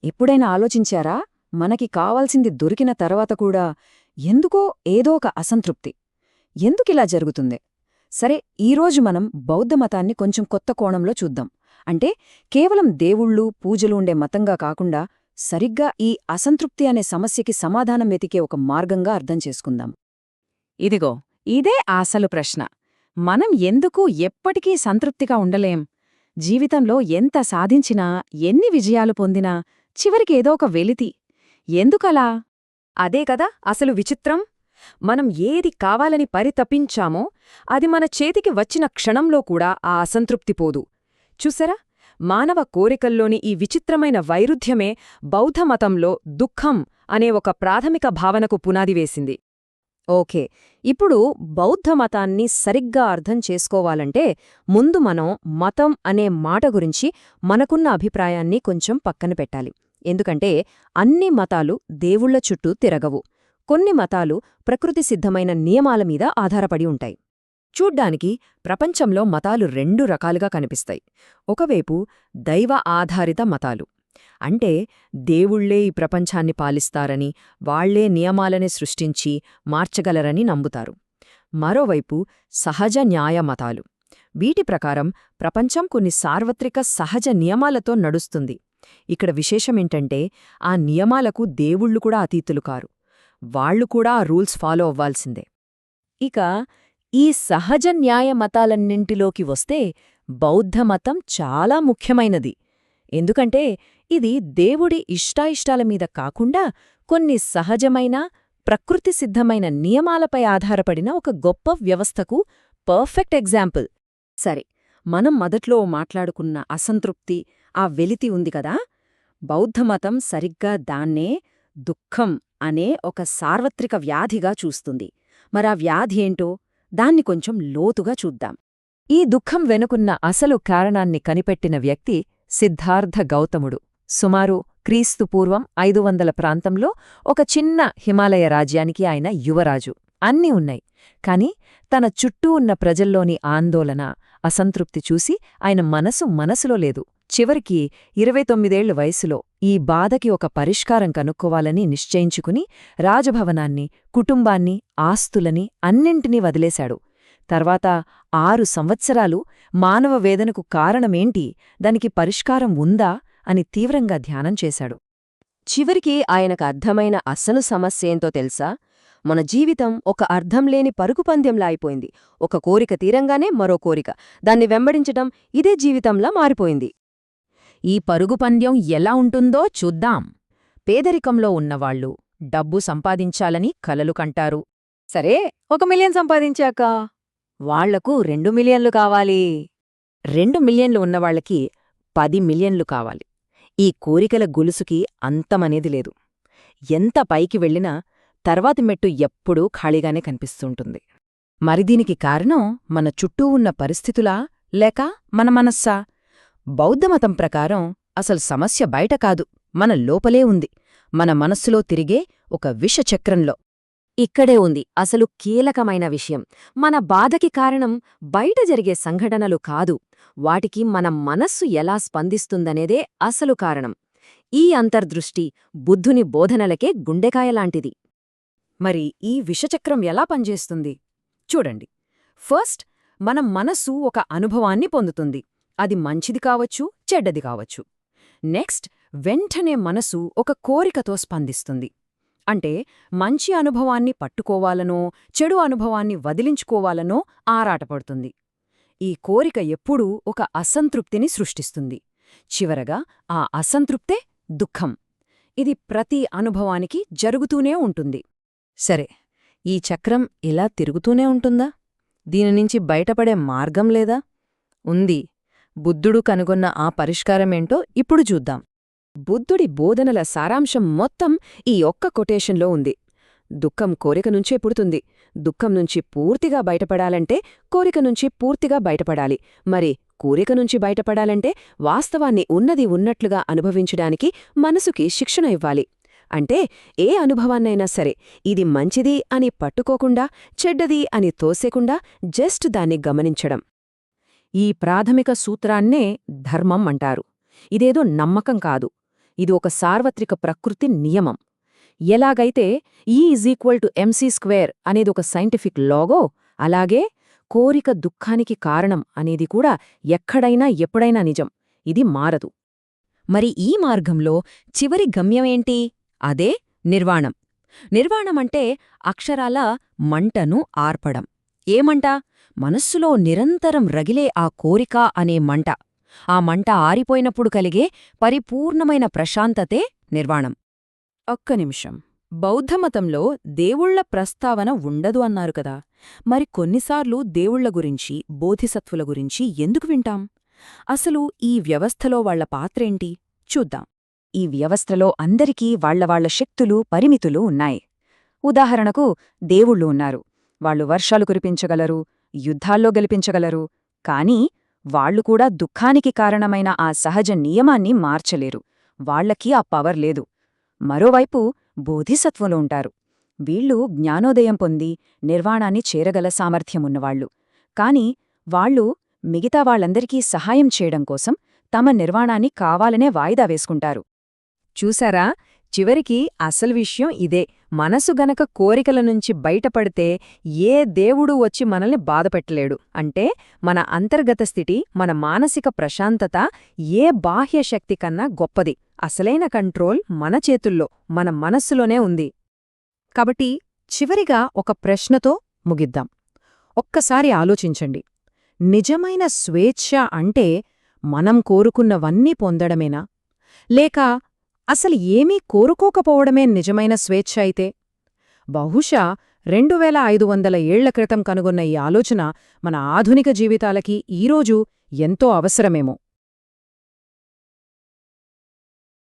ఎప్పుడైనా ఆలోచించారా? మనకి కావాల్సింది దొరికిన తర్వాత కూడా ఎందుకో ఏదో ఒక అసంతృప్తి. ఎందుకిలా జరుగుతుంది? సరే, ఈరోజు మనం బౌద్ధమతాన్ని కొంచెం కొత్త కోణంలో చూద్దాం. అంటే కేవలం దేవుళ్ళు, పూజలు ఉండే మతంగా కాకుండా సరిగ్గా ఈ అసంతృప్తి అనే సమస్యకి సమాధానం వెతికే ఒక మార్గంగా అర్థం చేసుకుందాం. ఇదిగో, ఇదే అసలు ప్రశ్న. మనం ఎందుకు ఎప్పటికీ సంతృప్తిగా ఉండలేం? జీవితంలో ఎంత సాధించినా, ఎన్ని విజయాలు పొందినా చివరికి ఏదో ఒక వెలితి. ఎందుకలా? అదే కదా అసలు విచిత్రం. మనం ఏది కావాలని పరితపించామో అది మన చేతికి వచ్చిన క్షణంలో కూడా ఆ అసంతృప్తి పోదు. చూసారా, మానవ కోరికల్లోని ఈ విచిత్రమైన వైరుధ్యమే బౌద్ధమతంలో దుఃఖం అనే ఒక ప్రాథమిక భావనకు పునాది వేసింది. ఓకే, ఇప్పుడు బౌద్ధమతాన్ని సరిగ్గా అర్థం చేసుకోవాలంటే ముందు మనం మతం అనే మాట గురించి మనకున్న అభిప్రాయాన్ని కొంచెం పక్కన పెట్టాలి. ఎందుకంటే అన్ని మతాలు దేవుళ్ల చుట్టూ తిరగవు. కొన్ని మతాలు ప్రకృతి సిద్ధమైన నియమాల మీద ఆధారపడి ఉంటాయి. చూడ్డానికి ప్రపంచంలో మతాలు రెండు రకాలుగా కనిపిస్తాయి. ఒకవైపు దైవ ఆధారిత మతాలు, అంటే దేవుళ్లే ఈ ప్రపంచాన్ని పాలిస్తారని, వాళ్లే నియమాలని సృష్టించి మార్చగలరని నమ్ముతారు. మరోవైపు సహజ న్యాయ మతాలు. వీటి ప్రకారం ప్రపంచం కొన్ని సార్వత్రిక సహజ నియమాలతో నడుస్తుంది. ఇక్కడ విశేషమేంటంటే ఆ నియమాలకు దేవుళ్లు కూడా అతీతులు కారు. వాళ్లు కూడా ఆ రూల్స్ ఫాలో అవ్వాల్సిందే. ఇక ఈ సహజ న్యాయ మతాలన్నింటిలోకి వస్తే బౌద్ధమతం చాలా ముఖ్యమైనది. ఎందుకంటే ఇది దేవుడి ఇష్టాయిష్టాల మీద కాకుండా కొన్ని సహజమైన, ప్రకృతి సిద్ధమైన నియమాలపై ఆధారపడిన ఒక గొప్ప వ్యవస్థకు పర్ఫెక్ట్ ఎగ్జాంపుల్. సరే, మనం మొదట్లో మాట్లాడుకున్న అసంతృప్తి, ఆ వెలితి ఉంది కదా, బౌద్ధమతం సరిగ్గా దాన్నే దుఃఖం అనే ఒక సార్వత్రిక వ్యాధిగా చూస్తుంది. మరా వ్యాధి ఏంటో దాన్ని కొంచెం లోతుగా చూద్దాం. ఈ దుఃఖం వెనుకున్న అసలు కారణాన్ని కనిపెట్టిన వ్యక్తి సిద్ధార్థ గౌతముడు. సుమారు క్రీస్తుపూర్వం 500 ప్రాంతంలో ఒక చిన్న హిమాలయ రాజ్యానికి ఆయన యువరాజు. అన్నీ ఉన్నాయి, కాని తన చుట్టూ ఉన్న ప్రజల్లోని ఆందోళన, అసంతృప్తి చూసి ఆయన మనసులో లేదు. చివరికి 29 వయసులో ఈ బాధకి ఒక పరిష్కారం కనుక్కోవాలని నిశ్చయించుకుని రాజభవనాన్ని, కుటుంబాన్ని, ఆస్తులని అన్నింటినీ వదిలేశాడు. తర్వాత 6 సంవత్సరాలు మానవ వేదనకు కారణమేంటి, దానికి పరిష్కారం ఉందా అని తీవ్రంగా ధ్యానం చేశాడు. చివరికి ఆయనకు అర్థమైన అసలు సమస్యేంతో తెలుసా? మన జీవితం ఒక అర్థంలేని పరుగుపందెంలా అయిపోయింది. ఒక కోరిక తీరంగానే మరో కోరిక, దాన్ని వెంబడించటం ఇదే జీవితంలా మారిపోయింది. ఈ పరుగుపందెం ఎలా ఉంటుందో చూద్దాం. పేదరికంలో ఉన్నవాళ్లు డబ్బు సంపాదించాలని కలలు కంటారు. సరే, 1 మిలియన్ సంపాదించాక వాళ్లకు 2 మిలియన్లు కావాలి. 2 మిలియన్లు ఉన్నవాళ్లకి 10 మిలియన్లు కావాలి. ఈ కోరికల గొలుసుకి అంతమనేది లేదు. ఎంత పైకి వెళ్ళినా తర్వాతి మెట్టు ఎప్పుడూ ఖాళీగానే కనిపిస్తుంటుంది. మరి దీనికి కారణం మన చుట్టూ ఉన్న పరిస్థితులా, లేక మన మనస్సా? బౌద్ధమతం ప్రకారం అసలు సమస్య బయట కాదు, మన లోపలే ఉంది. మన మనస్సులో తిరిగే ఒక విషచక్రంలో. ఇక్కడే ఉంది అసలు కీలకమైన విషయం. మన బాధకి కారణం బయట జరిగే సంఘటనలు కాదు, వాటికి మన మనస్సు ఎలా స్పందిస్తుందనేదే అసలు కారణం. ఈ అంతర్దృష్టి బుద్ధుని బోధనలకే గుండెకాయలాంటిది. మరి ఈ విషచక్రం ఎలా పనిచేస్తుంది? చూడండి. ఫస్ట్, మన మనస్సు ఒక అనుభవాన్ని పొందుతుంది. అది మంచిది కావచ్చు, చెడ్డది కావచ్చు. నెక్స్ట్, వెంటనే మనసు ఒక కోరికతో స్పందిస్తుంది. అంటే మంచి అనుభవాన్ని పట్టుకోవాలనో, చెడు అనుభవాన్ని వదిలించుకోవాలనో ఆరాటపడుతుంది. ఈ కోరిక ఎప్పుడూ ఒక అసంతృప్తిని సృష్టిస్తుంది. చివరగా ఆ అసంతృప్తే దుఃఖం. ఇది ప్రతి అనుభవానికి జరుగుతూనే ఉంటుంది. సరే, ఈ చక్రం ఇలా తిరుగుతూనే ఉంటుందా? దీనినుంచి బయటపడే మార్గం లేదా? ఉంది. బుద్ధుడు కనుగొన్న ఆ పరిష్కారమేంటో ఇప్పుడు చూద్దాం. బుద్ధుడి బోధనల సారాంశం మొత్తం ఈ ఒక్క కొటేషన్లో ఉంది. దుఃఖం కోరిక నుంచే పుడుతుంది. దుఃఖం నుంచి పూర్తిగా బయటపడాలంటే కోరిక నుంచి పూర్తిగా బయటపడాలి. మరి కోరిక నుంచి బయటపడాలంటే వాస్తవాన్ని ఉన్నది ఉన్నట్లుగా అనుభవించడానికి మనసుకి శిక్షణ ఇవ్వాలి. అంటే ఏ అనుభవాన్నైనా సరే ఇది మంచిది అని పట్టుకోకుండా, చెడ్డది అని తోసేకుండా జస్ట్ దాన్ని గమనించడం. ఈ ప్రాథమిక సూత్రాన్నే ధర్మం అంటారు. ఇదేదో నమ్మకం కాదు, ఇది ఒక సార్వత్రిక ప్రకృతి నియమం. ఎలాగైతే E=mc² అనేది ఒక సైంటిఫిక్ లాగో, అలాగే కోరిక దుఃఖానికి కారణం అనేది కూడా ఎక్కడైనా ఎప్పుడైనా నిజం. ఇది మారదు. మరి ఈ మార్గంలో చివరి గమ్యమేంటి? అదే నిర్వాణం. నిర్వాణమంటే అక్షరాల మంటను ఆర్పడం. ఏ మంట? మనస్సులో నిరంతరం రగిలే ఆ కోరిక అనే మంట. ఆ మంట ఆరిపోయినప్పుడు కలిగే పరిపూర్ణమైన ప్రశాంతతే నిర్వాణం. ఒక్క నిమిషం. బౌద్ధమతంలో దేవుళ్ల ప్రస్తావన ఉండదు అన్నారు కదా, మరి కొన్నిసార్లు దేవుళ్ల గురించి, బోధిసత్వుల గురించి ఎందుకు వింటాం? అసలు ఈ వ్యవస్థలో వాళ్ల పాత్రేంటి చూద్దాం. ఈ వ్యవస్థలో అందరికీ వాళ్ల శక్తులు, పరిమితులు ఉన్నాయి. ఉదాహరణకు దేవుళ్ళు ఉన్నారు. వాళ్లు వర్షాలు కురిపించగలరు, యుద్ధాల్లో గెలిపించగలరు. కాని వాళ్లు కూడా దుఃఖానికి కారణమైన ఆ సహజ నియమాన్ని మార్చలేరు. వాళ్లకి ఆ పవర్ లేదు. మరోవైపు బోధిసత్వులు ఉంటారు. వీళ్ళు జ్ఞానోదయం పొంది నిర్వాణాన్ని చేరగల సామర్థ్యమున్నవాళ్లు. కాని వాళ్లు మిగతా వాళ్లందరికీ సహాయం చేయడం కోసం తమ నిర్వాణాన్ని కావాలనే వాయిదా వేసుకుంటారు. చూసారా? చివరికి అసలు విషయం ఇదే. మనసు గనక కోరికల నుంచి బయటపడితే ఏ దేవుడూ వచ్చి మనల్ని బాధపెట్టలేడు. అంటే మన అంతర్గత స్థితి, మన మానసిక ప్రశాంతత ఏ బాహ్య శక్తి కన్నా గొప్పది. అసలైన కంట్రోల్ మన చేతుల్లో, మన మనస్సులోనే ఉంది. కాబట్టి చివరిగా ఒక ప్రశ్నతో ముగిద్దాం. ఒక్కసారి ఆలోచించండి. నిజమైన స్వేచ్ఛ అంటే మనం కోరుకున్నవన్నీ పొందడమేనా? లేక అసలు ఏమీ కోరుకోకపోవడమే నిజమైన స్వేచ్ఛ అయితే? బహుశా 2500 ఏళ్ల క్రితం కనుగొన్న ఈ ఆలోచన మన ఆధునిక జీవితాలకి ఈరోజు ఎంతో అవసరమేమో.